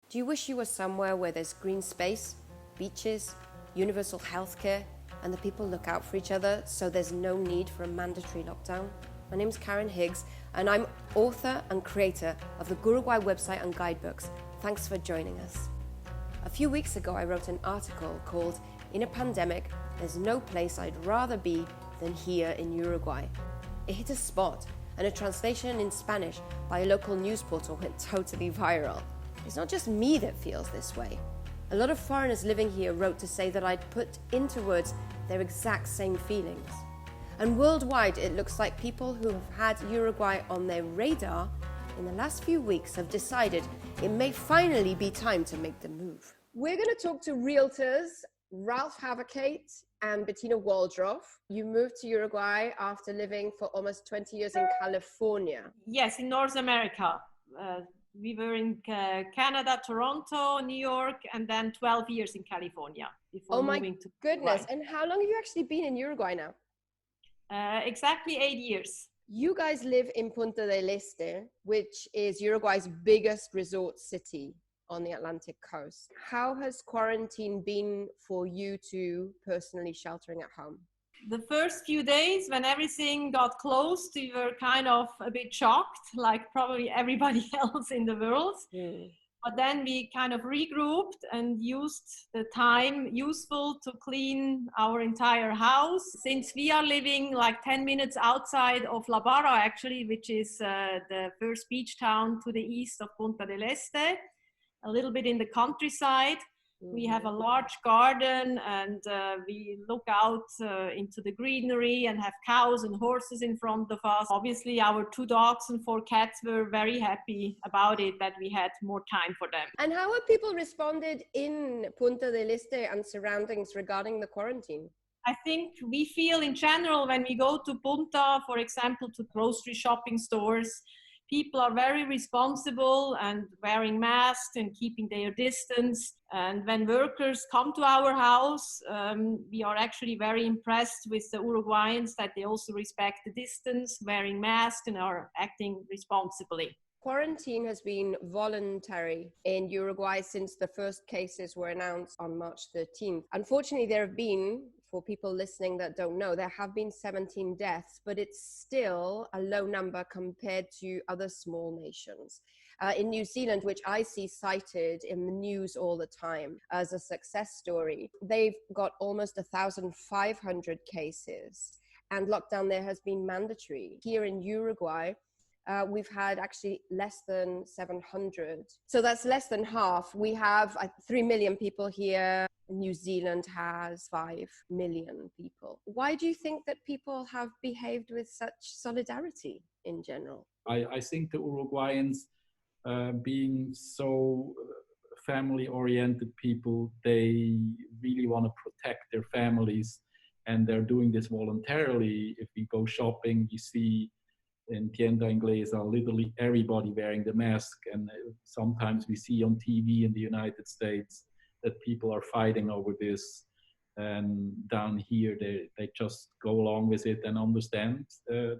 Do you wish you were somewhere where there's green space, beaches, universal healthcare, and the people look out for each other so there's no need for a mandatory lockdown? My name's Karen Higgs, and I'm author and creator of the Uruguay website and guidebooks. Thanks for joining us. A few weeks ago, I wrote an article called "In a Pandemic, There's No Place I'd Rather Be Than Here in Uruguay." It hit a spot, and a translation in Spanish by a local news portal went totally viral. It's not just me that feels this way. A lot of foreigners living here wrote to say that I'd put into words their exact same feelings. And worldwide, it looks like people who have had Uruguay on their radar in the last few weeks have decided it may finally be time to make the move. We're going to talk to realtors Ralph Haverkate and Bettina Waldraff. You moved to Uruguay after living for almost 20 years in California. Yes, in North America. We were in Canada, Toronto, New York, and then 12 years in California before moving to goodness. Uruguay. And how long have you actually been in Uruguay now? Exactly 8 years. You guys live in Punta del Este, which is Uruguay's biggest resort city on the Atlantic coast. How has quarantine been for you two personally sheltering at home? The first few days when everything got closed, we were kind of a bit shocked, like probably everybody else in the world. But then we kind of regrouped and used the time useful to clean our entire house. Since we are living like 10 minutes outside of La Barra, actually, which is the first beach town to the east of Punta del Este, a little bit in the countryside. We have a large garden, and we look out into the greenery and have cows and horses in front of us. Obviously, our 2 dogs and 4 cats were very happy about it, that we had more time for them. And how have people responded in Punta del Este and surroundings regarding the quarantine? I think we feel in general when we go to Punta, for example, to grocery shopping stores, people are very responsible and wearing masks and keeping their distance. And when workers come to our house, we are actually very impressed with the Uruguayans that they also respect the distance, wearing masks, and are acting responsibly. Quarantine has been voluntary in Uruguay since the first cases were announced on March 13th. Unfortunately, there have been, for people listening that don't know, there have been 17 deaths, but it's still a low number compared to other small nations. In New Zealand, which I see cited in the news all the time as a success story, they've got almost 1,500 cases, and lockdown there has been mandatory. Here in Uruguay, we've had actually less than 700. So that's less than half. We have 3 million people here. New Zealand has 5 million people. Why do you think that people have behaved with such solidarity in general? I think the Uruguayans, being so family-oriented people, they really want to protect their families, and they're doing this voluntarily. If we go shopping, we see in tienda inglesa literally everybody wearing the mask, and sometimes we see on TV in the United States that people are fighting over this, and down here they just go along with it and understand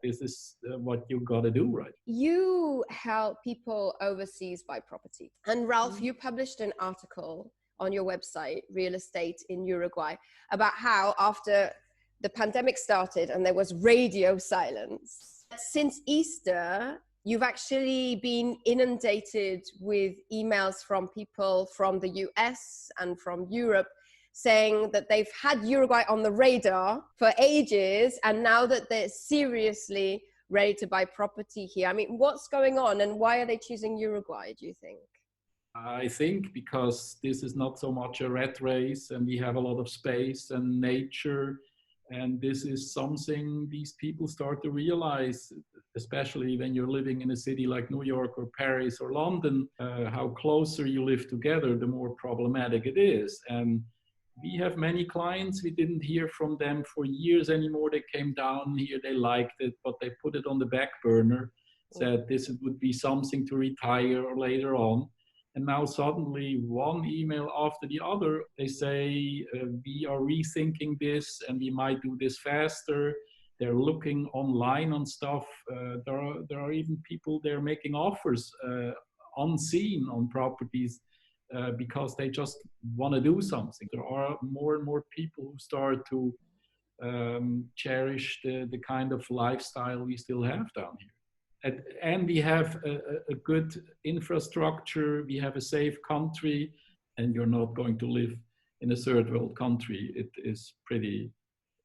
this is what you got to do, right? You help people overseas buy property, and Ralph, you published an article on your website, Real Estate in Uruguay, about how after the pandemic started and there was radio silence, since Easter, you've actually been inundated with emails from people from the US and from Europe saying that they've had Uruguay on the radar for ages, and now that they're seriously ready to buy property here. I mean, what's going on, and why are they choosing Uruguay, do you think? I think because this is not so much a rat race, and we have a lot of space and nature. And this is something these people start to realize, especially when you're living in a city like New York or Paris or London, how closer you live together, the more problematic it is. And we have many clients, we didn't hear from them for years anymore. They came down here, they liked it, but they put it on the back burner, said this would be something to retire or later on. And now suddenly, one email after the other, they say, we are rethinking this and we might do this faster. They're looking online on stuff. There are even people, they're making offers unseen on properties because they just want to do something. There are more and more people who start to cherish the kind of lifestyle we still have down here. And we have a good infrastructure, we have a safe country, and you're not going to live in a third world country. It is pretty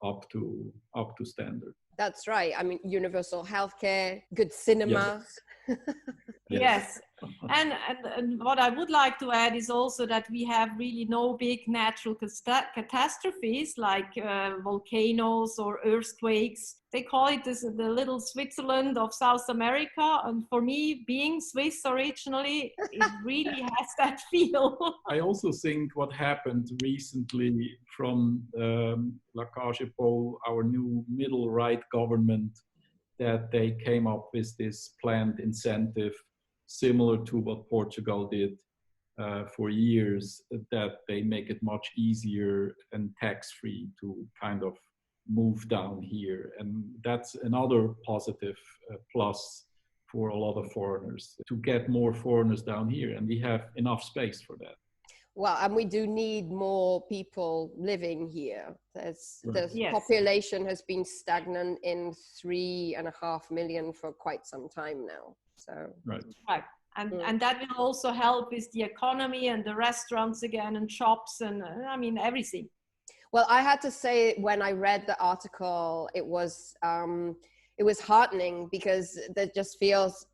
up to standard. That's right. I mean, universal healthcare, good cinema. Yes. Yes. And what I would like to add is also that we have really no big natural catastrophes like volcanoes or earthquakes. They call it the little Switzerland of South America. And for me, being Swiss originally, it really has that feel. I also think what happened recently from La Cage Pou, our new middle right government, that they came up with this planned incentive similar to what Portugal did for years, that they make it much easier and tax-free to kind of move down here. And that's another positive plus for a lot of foreigners, to get more foreigners down here. And we have enough space for that. Well, and we do need more people living here. The Yes. population has been stagnant in 3.5 million for quite some time now. So Right. And that will also help with the economy and the restaurants again and shops and I mean everything. well, I had to say, when I read the article, it was heartening, because that just feels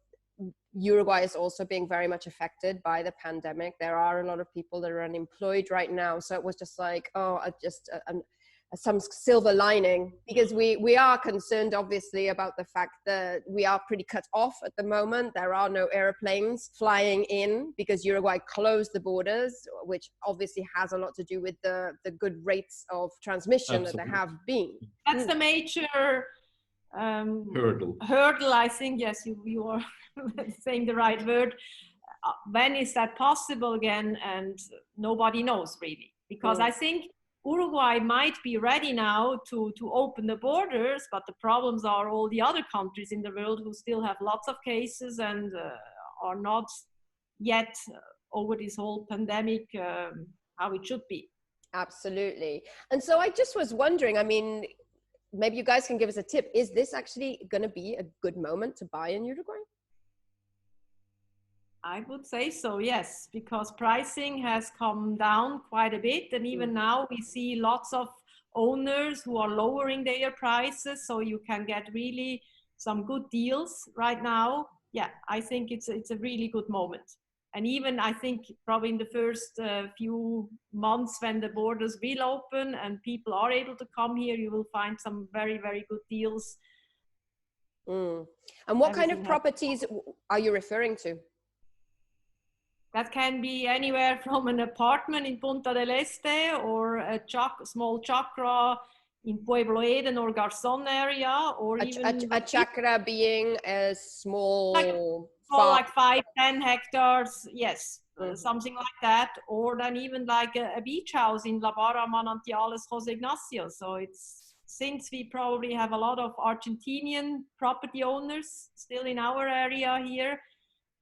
Uruguay is also being very much affected by the pandemic. There are a lot of people that are unemployed right now. So it was just like, some silver lining, because we are concerned, obviously, about the fact that we are pretty cut off at the moment. There are no airplanes flying in because Uruguay closed the borders, which obviously has a lot to do with the good rates of transmission that there have been. That's the major hurdle, I think. Yes, you are saying the right word. When is that possible again? And nobody knows really, because I think Uruguay might be ready now to open the borders, but the problems are all the other countries in the world who still have lots of cases and are not yet over this whole pandemic how it should be. Absolutely. And so I just was wondering, I mean, maybe you guys can give us a tip. Is this actually going to be a good moment to buy in Uruguay? I would say so, yes, because pricing has come down quite a bit. And even now we see lots of owners who are lowering their prices. So you can get really some good deals right now. Yeah, I think it's a really good moment. And even I think probably in the first few months when the borders will open and people are able to come here, you will find some very, very good deals. And what kind of properties are you referring to? That can be anywhere from an apartment in Punta del Este or a small chakra in Pueblo Eden or Garzón area, or even a chakra being a small like 5-10 hectares, yes, something like that, or then even like a beach house in La Barra, Manantiales, José Ignacio. So it's, since we probably have a lot of Argentinian property owners still in our area here,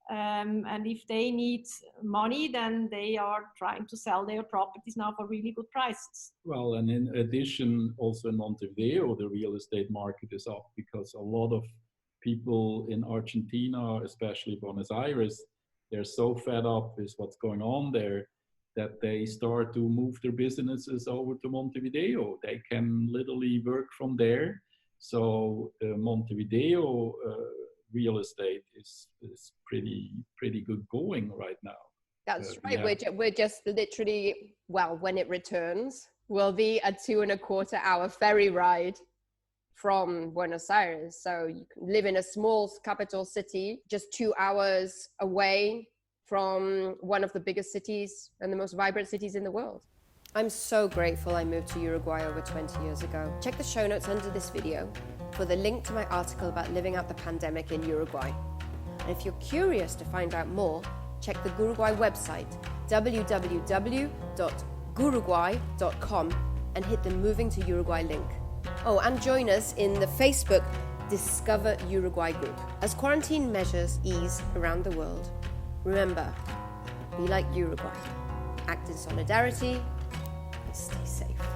and if they need money, then they are trying to sell their properties now for really good prices. Well, and in addition, also in Montevideo, the real estate market is up, because a lot of people in Argentina, especially Buenos Aires, they're so fed up with what's going on there that they start to move their businesses over to Montevideo. They can literally work from there. So Montevideo real estate is pretty good going right now. That's right. Yeah. We're just literally, well, when it returns, we'll be a 2.25-hour ferry ride from Buenos Aires. So you can live in a small capital city, just 2 hours away from one of the biggest cities and the most vibrant cities in the world. I'm so grateful I moved to Uruguay over 20 years ago. Check the show notes under this video for the link to my article about living out the pandemic in Uruguay. And if you're curious to find out more, check the Guruguay website, www.guruguay.com, and hit the Moving to Uruguay link. Oh, and join us in the Facebook Discover Uruguay group. As quarantine measures ease around the world, remember, Be like Uruguay. Act in solidarity and stay safe.